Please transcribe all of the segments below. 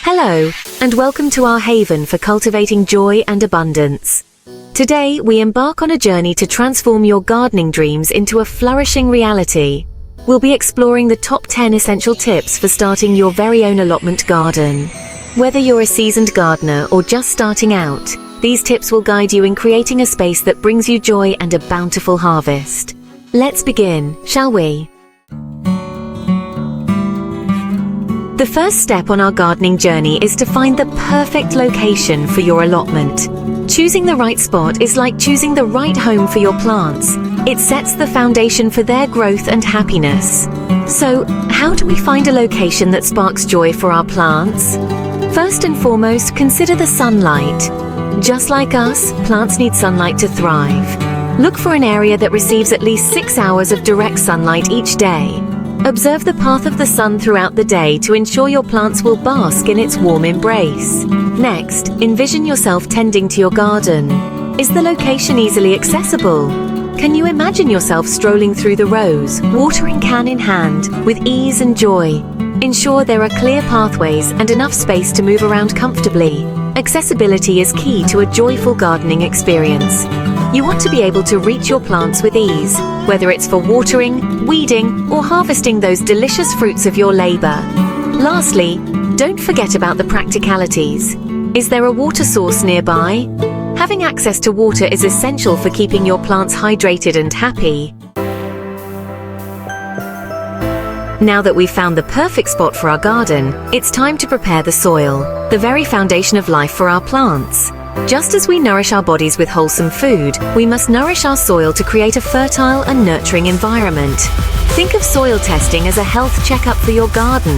Hello, and welcome to our haven for cultivating joy and abundance. Today, we embark on a journey to transform your gardening dreams into a flourishing reality. We'll be exploring the top 10 essential tips for starting your very own allotment garden. Whether you're a seasoned gardener or just starting out, these tips will guide you in creating a space that brings you joy and a bountiful harvest. Let's begin, shall we? The first step on our gardening journey is to find the perfect location for your allotment. Choosing the right spot is like choosing the right home for your plants. It sets the foundation for their growth and happiness. So, how do we find a location that sparks joy for our plants? First and foremost, consider the sunlight. Just like us, plants need sunlight to thrive. Look for an area that receives at least 6 hours of direct sunlight each day. Observe the path of the sun throughout the day to ensure your plants will bask in its warm embrace. Next, envision yourself tending to your garden. Is the location easily accessible? Can you imagine yourself strolling through the rows, watering can in hand, with ease and joy? Ensure there are clear pathways and enough space to move around comfortably. Accessibility is key to a joyful gardening experience. You want to be able to reach your plants with ease, whether it's for watering, weeding, or harvesting those delicious fruits of your labor. Lastly, don't forget about the practicalities. Is there a water source nearby? Having access to water is essential for keeping your plants hydrated and happy. Now that we've found the perfect spot for our garden, it's time to prepare the soil, the very foundation of life for our plants. Just as we nourish our bodies with wholesome food, we must nourish our soil to create a fertile and nurturing environment. Think of soil testing as a health checkup for your garden.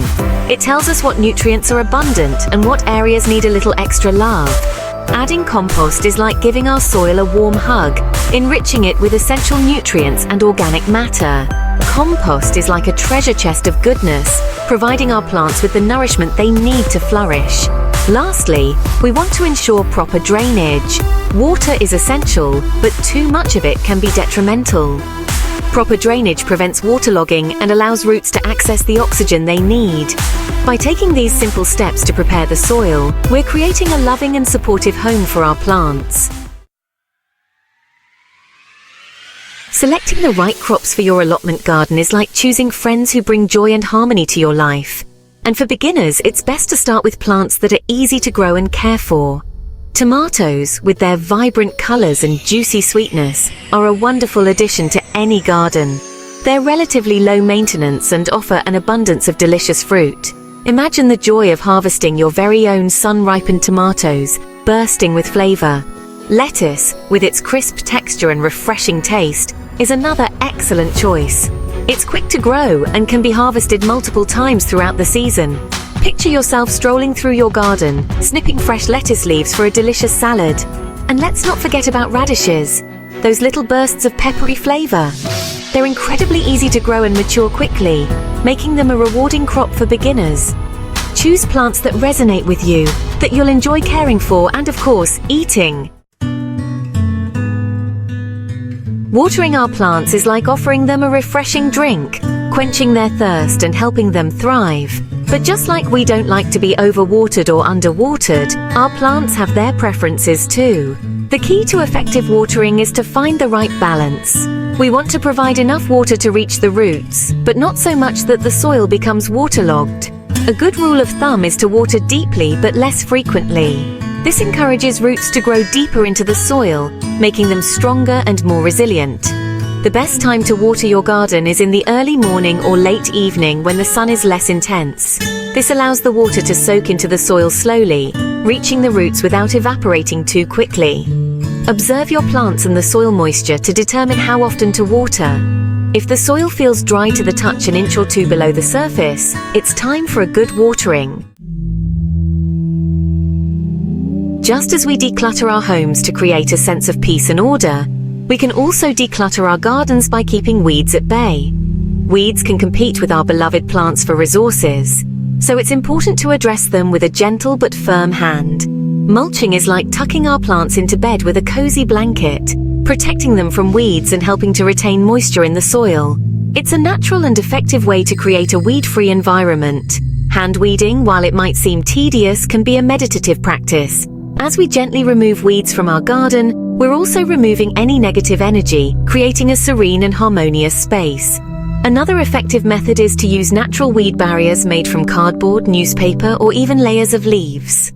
It tells us what nutrients are abundant and what areas need a little extra love. Adding compost is like giving our soil a warm hug, enriching it with essential nutrients and organic matter. Compost is like a treasure chest of goodness, providing our plants with the nourishment they need to flourish. Lastly, we want to ensure proper drainage. Water is essential, but too much of it can be detrimental. Proper drainage prevents waterlogging and allows roots to access the oxygen they need. By taking these simple steps to prepare the soil, we're creating a loving and supportive home for our plants. Selecting the right crops for your allotment garden is like choosing friends who bring joy and harmony to your life. And for beginners, it's best to start with plants that are easy to grow and care for. Tomatoes, with their vibrant colors and juicy sweetness, are a wonderful addition to any garden. They're relatively low maintenance and offer an abundance of delicious fruit. Imagine the joy of harvesting your very own sun-ripened tomatoes, bursting with flavor. Lettuce, with its crisp texture and refreshing taste, is another excellent choice. It's quick to grow and can be harvested multiple times throughout the season. Picture yourself strolling through your garden, snipping fresh lettuce leaves for a delicious salad. And let's not forget about radishes, those little bursts of peppery flavor. They're incredibly easy to grow and mature quickly, making them a rewarding crop for beginners. Choose plants that resonate with you, that you'll enjoy caring for and, of course, eating. Watering our plants is like offering them a refreshing drink, quenching their thirst and helping them thrive. But just like we don't like to be overwatered or underwatered, our plants have their preferences too. The key to effective watering is to find the right balance. We want to provide enough water to reach the roots, but not so much that the soil becomes waterlogged. A good rule of thumb is to water deeply but less frequently. This encourages roots to grow deeper into the soil, making them stronger and more resilient. The best time to water your garden is in the early morning or late evening when the sun is less intense. This allows the water to soak into the soil slowly, reaching the roots without evaporating too quickly. Observe your plants and the soil moisture to determine how often to water. If the soil feels dry to the touch an inch or two below the surface, it's time for a good watering. Just as we declutter our homes to create a sense of peace and order, we can also declutter our gardens by keeping weeds at bay. Weeds can compete with our beloved plants for resources, so it's important to address them with a gentle but firm hand. Mulching is like tucking our plants into bed with a cozy blanket, protecting them from weeds and helping to retain moisture in the soil. It's a natural and effective way to create a weed-free environment. Hand weeding, while it might seem tedious, can be a meditative practice. As we gently remove weeds from our garden, we're also removing any negative energy, creating a serene and harmonious space. Another effective method is to use natural weed barriers made from cardboard, newspaper, or even layers of leaves.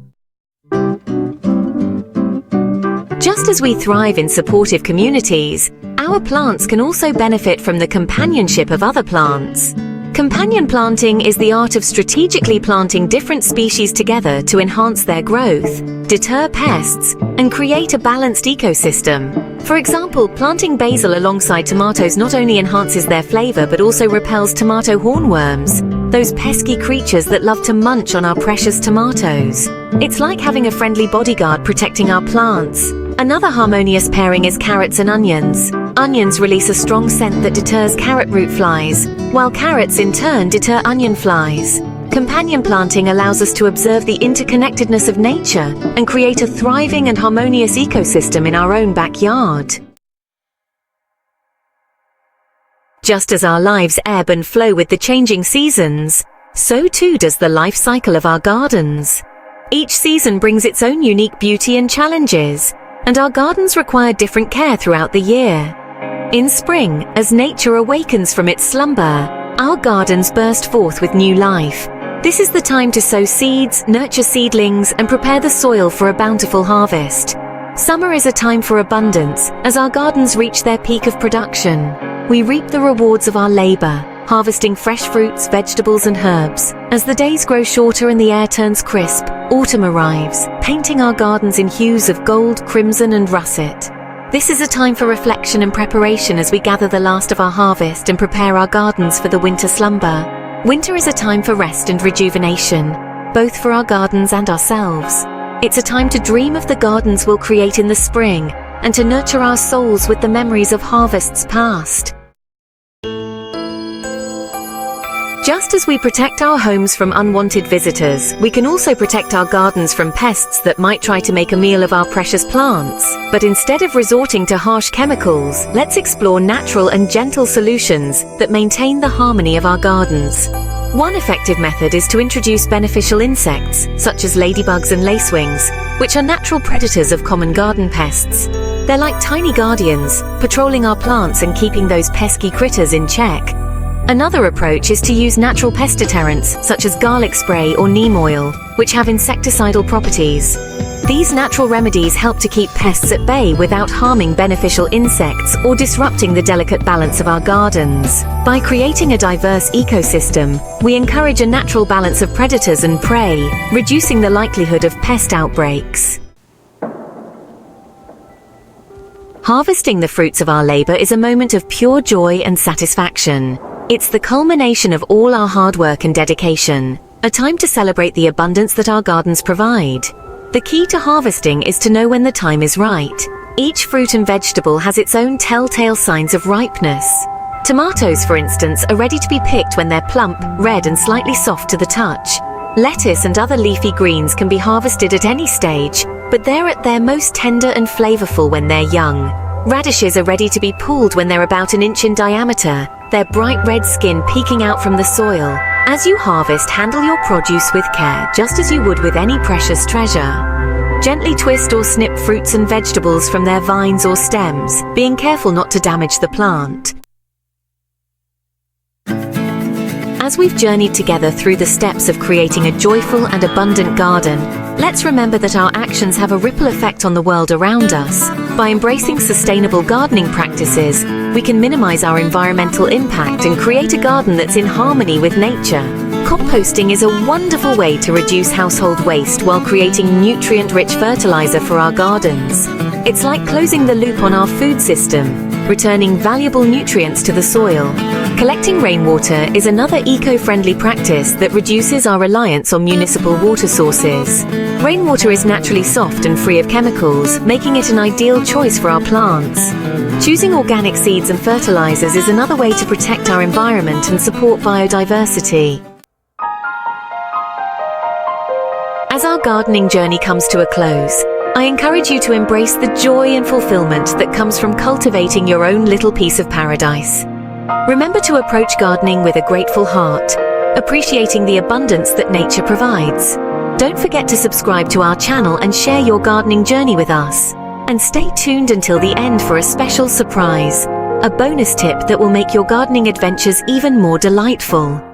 Just as we thrive in supportive communities, our plants can also benefit from the companionship of other plants. Companion planting is the art of strategically planting different species together to enhance their growth, deter pests, and create a balanced ecosystem. For example, planting basil alongside tomatoes not only enhances their flavor but also repels tomato hornworms, those pesky creatures that love to munch on our precious tomatoes. It's like having a friendly bodyguard protecting our plants. Another harmonious pairing is carrots and onions. Onions release a strong scent that deters carrot root flies, while carrots in turn deter onion flies. Companion planting allows us to observe the interconnectedness of nature and create a thriving and harmonious ecosystem in our own backyard. Just as our lives ebb and flow with the changing seasons, so too does the life cycle of our gardens. Each season brings its own unique beauty and challenges, and our gardens require different care throughout the year. In spring, as nature awakens from its slumber, our gardens burst forth with new life. This is the time to sow seeds, nurture seedlings, and prepare the soil for a bountiful harvest. Summer is a time for abundance, as our gardens reach their peak of production. We reap the rewards of our labor, harvesting fresh fruits, vegetables, and herbs. As the days grow shorter and the air turns crisp, autumn arrives, painting our gardens in hues of gold, crimson, and russet. This is a time for reflection and preparation as we gather the last of our harvest and prepare our gardens for the winter slumber. Winter is a time for rest and rejuvenation, both for our gardens and ourselves. It's a time to dream of the gardens we'll create in the spring and to nurture our souls with the memories of harvests past. Just as we protect our homes from unwanted visitors, we can also protect our gardens from pests that might try to make a meal of our precious plants. But instead of resorting to harsh chemicals, let's explore natural and gentle solutions that maintain the harmony of our gardens. One effective method is to introduce beneficial insects, such as ladybugs and lacewings, which are natural predators of common garden pests. They're like tiny guardians, patrolling our plants and keeping those pesky critters in check. Another approach is to use natural pest deterrents, such as garlic spray or neem oil, which have insecticidal properties. These natural remedies help to keep pests at bay without harming beneficial insects or disrupting the delicate balance of our gardens. By creating a diverse ecosystem, we encourage a natural balance of predators and prey, reducing the likelihood of pest outbreaks. Harvesting the fruits of our labor is a moment of pure joy and satisfaction. It's the culmination of all our hard work and dedication, a time to celebrate the abundance that our gardens provide. The key to harvesting is to know when the time is right. Each fruit and vegetable has its own telltale signs of ripeness. Tomatoes, for instance, are ready to be picked when they're plump, red, and slightly soft to the touch. Lettuce and other leafy greens can be harvested at any stage, but they're at their most tender and flavorful when they're young. Radishes are ready to be pulled when they're about an inch in diameter, their bright red skin peeking out from the soil. As you harvest, handle your produce with care, just as you would with any precious treasure. Gently twist or snip fruits and vegetables from their vines or stems, being careful not to damage the plant. As we've journeyed together through the steps of creating a joyful and abundant garden, let's remember that our actions have a ripple effect on the world around us. By embracing sustainable gardening practices, we can minimize our environmental impact and create a garden that's in harmony with nature. Composting is a wonderful way to reduce household waste while creating nutrient-rich fertilizer for our gardens. It's like closing the loop on our food system, returning valuable nutrients to the soil. Collecting rainwater is another eco-friendly practice that reduces our reliance on municipal water sources. Rainwater is naturally soft and free of chemicals, making it an ideal choice for our plants. Choosing organic seeds and fertilizers is another way to protect our environment and support biodiversity. As our gardening journey comes to a close, I encourage you to embrace the joy and fulfillment that comes from cultivating your own little piece of paradise. Remember to approach gardening with a grateful heart, appreciating the abundance that nature provides. Don't forget to subscribe to our channel and share your gardening journey with us. And stay tuned until the end for a special surprise, a bonus tip that will make your gardening adventures even more delightful.